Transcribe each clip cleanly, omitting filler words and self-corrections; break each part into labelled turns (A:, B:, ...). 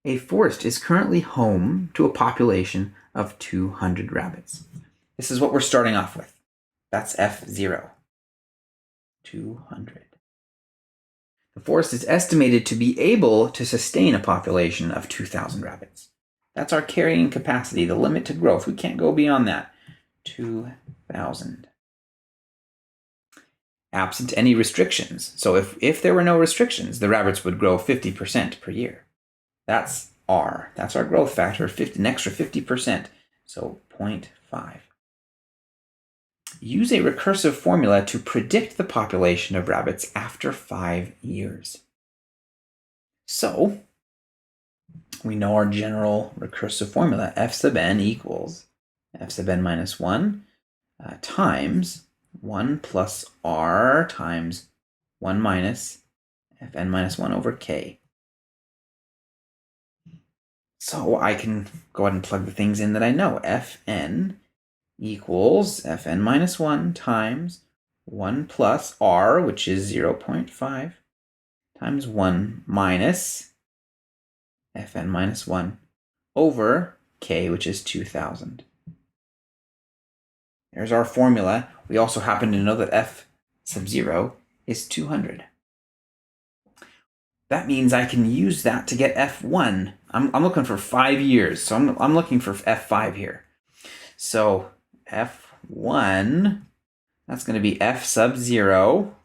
A: A forest is currently home to a population of 200 rabbits. This is what we're starting off with. That's F0. 200. The forest is estimated to be able to sustain a population of 2,000 rabbits. That's our carrying capacity, the limit to growth. We can't go beyond that. 2,000. Absent any restrictions. So if there were no restrictions, the rabbits would grow 50% per year. That's R. That's our growth factor, an extra 50%. So 0.5. Use a recursive formula to predict the population of rabbits after 5 years. So we know our general recursive formula, f sub n equals f sub n minus 1 times 1 plus r times 1 minus fn minus 1 over k. So I can go ahead and plug the things in that I know. Fn equals fn minus 1 times 1 plus r, which is 0.5, times 1 minus fn minus 1 over k, which is 2,000. There's our formula. We also happen to know that f sub 0 is 200. That means I can use that to get f1. I'm looking for 5 years, so I'm looking for f5 here. So f1, that's going to be f sub 0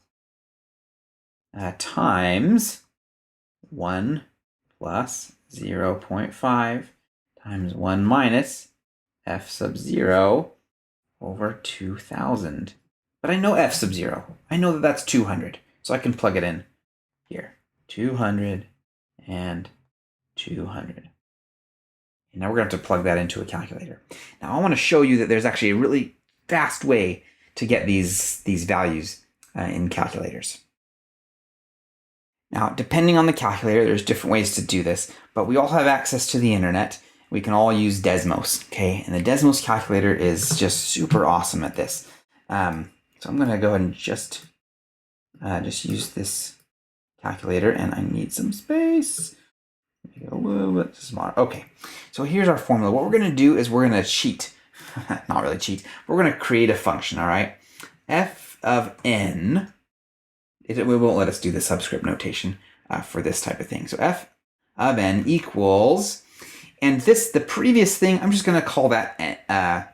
A: times 1 plus 0.5 times 1 minus f sub 0 over 2,000. But I know f sub 0. I know that that's 200, so I can plug it in here. 200 and 200. And now we're going to have to plug that into a calculator. Now I want to show you that there's actually a really fast way to get these values in calculators. Now, depending on the calculator, there's different ways to do this, but we all have access to the internet. We can all use Desmos, okay? And the Desmos calculator is just super awesome at this. So I'm going to go ahead and just use this calculator, and I need some space. Make it a little bit smaller. Okay, so here's our formula. What we're going to do is we're going to cheat. Not really cheat. We're going to create a function, all right? F of n. It won't let us do the subscript notation for this type of thing. So f of n equals, and the previous thing, I'm just going to call that and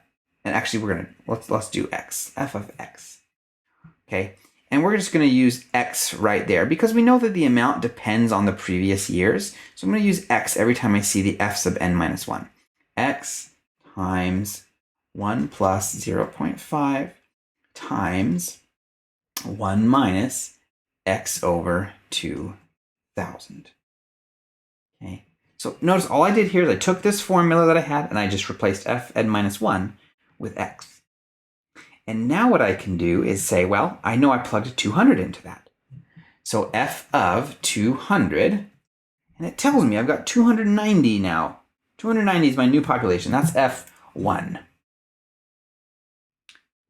A: actually let's do x. F of x. Okay. And we're just going to use x right there because we know that the amount depends on the previous years. So I'm going to use x every time I see the f sub n minus 1. X times 1 plus 0.5 times 1 minus x over 2,000. Okay. So notice all I did here is I took this formula that I had and I just replaced f n minus 1 with x. And now what I can do is say, well, I know I plugged 200 into that. So f of 200, and it tells me I've got 290 now. 290 is my new population. That's f1.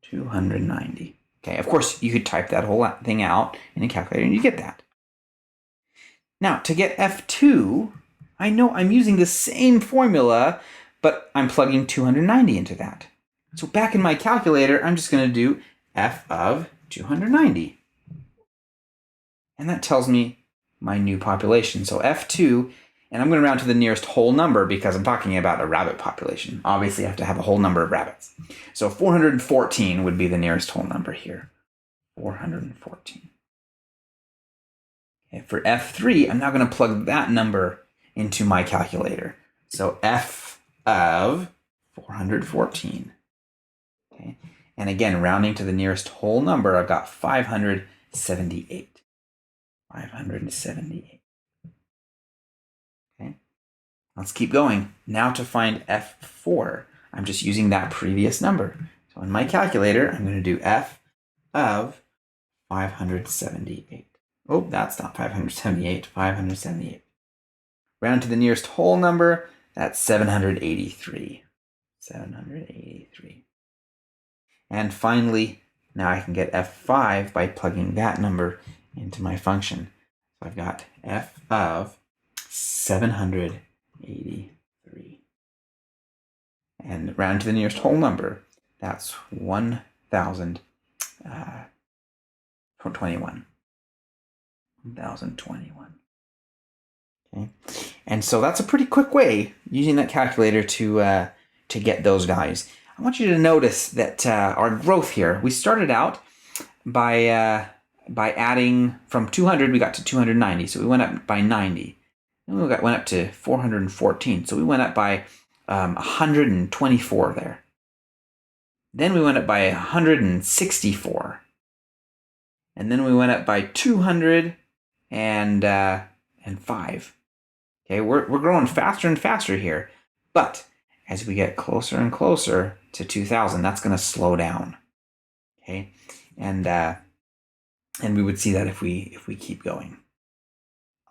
A: 290. Okay, of course, you could type that whole thing out in a calculator and you get that. Now, to get f2, I know I'm using the same formula, but I'm plugging 290 into that. So back in my calculator, I'm just going to do f of 290. And that tells me my new population. So f2, and I'm going to round to the nearest whole number because I'm talking about a rabbit population. Obviously, I have to have a whole number of rabbits. So 414 would be the nearest whole number here. 414. Okay, for f3, I'm now going to plug that number into my calculator. So f of 414. Okay. And again, rounding to the nearest whole number, I've got 578. 578. Okay. Let's keep going. Now to find f4, I'm just using that previous number. So in my calculator, I'm going to do f of 578. Oh, that's not 578, 578. Round to the nearest whole number, that's 783. 783. And finally, now I can get f5 by plugging that number into my function. So I've got f of 783. 83. And round to the nearest whole number. That's 1,021. 1,021. Okay. And so that's a pretty quick way using that calculator to get those values. I want you to notice that our growth here, we started out by adding from 200, we got to 290. So we went up by 90. Then we went up to 414. So we went up by 124 there. Then we went up by 164. And then we went up by 205. Okay, we're growing faster and faster here. But as we get closer and closer to 2,000, that's going to slow down. Okay, and we would see that if we keep going.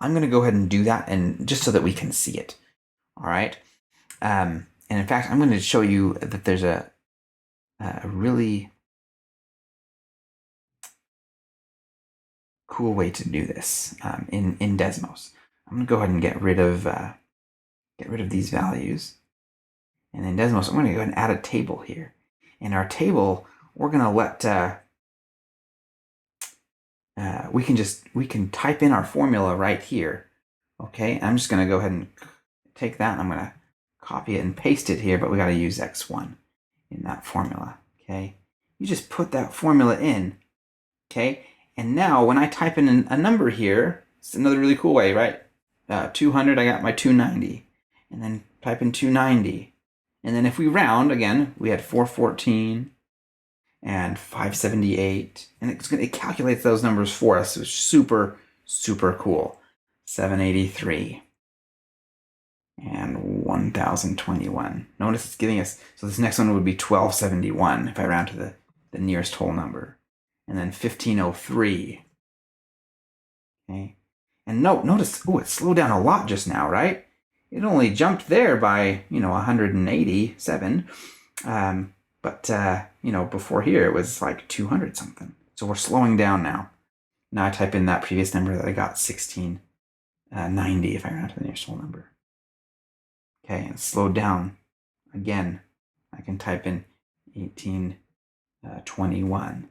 A: I'm going to go ahead and do that, and just so that we can see it. All right. And in fact, I'm going to show you that there's a really cool way to do this in Desmos. I'm going to go ahead and get rid of these values. And in Desmos, I'm going to go ahead and add a table here. In our table, we're going to let we can type in our formula right here. Okay, I'm just going to go ahead and take that, and I'm going to copy it and paste it here, but we got to use x1 in that formula. Okay, you just put that formula in. Okay, and now when I type in a number here, it's another really cool way, right? 200, I got my 290, and then type in 290, and then if we round again, we had 414 and 578, and it calculates those numbers for us. It's super cool. 783 and 1,021. Notice it's giving us, so this next one would be 1271 if I round to the nearest whole number, and then 1503. Okay, and notice, it slowed down a lot just now, right? It only jumped there by 187, but before here it was like 200 something. So we're slowing down now. Now I type in that previous number that I got, 1690 if I round to the nearest whole number. Okay, and slowed down again. I can type in 1821.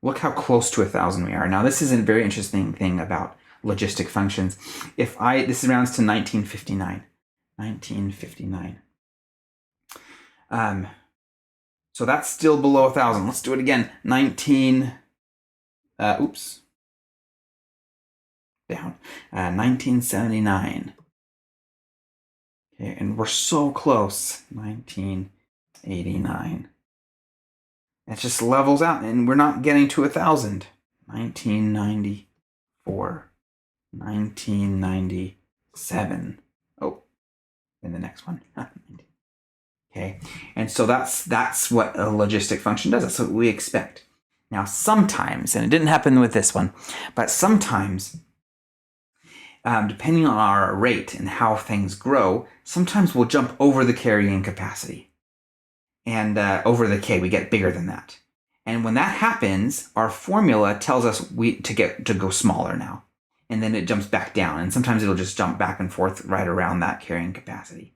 A: Look how close to 1,000 we are. Now this is a very interesting thing about logistic functions. This rounds to 1959. 1959. So that's still below 1,000. Let's do it again. 1979. Okay, and we're so close. 1989. It just levels out, and we're not getting to 1,000. 1994. 1997. Oh, and the next one. Okay, and so that's what a logistic function does. That's what we expect. Now, sometimes, and it didn't happen with this one, but sometimes, depending on our rate and how things grow, sometimes we'll jump over the carrying capacity. And over the K, we get bigger than that. And when that happens, our formula tells us to go smaller now. And then it jumps back down. And sometimes it'll just jump back and forth right around that carrying capacity,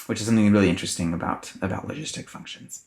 A: which is something really interesting about logistic functions.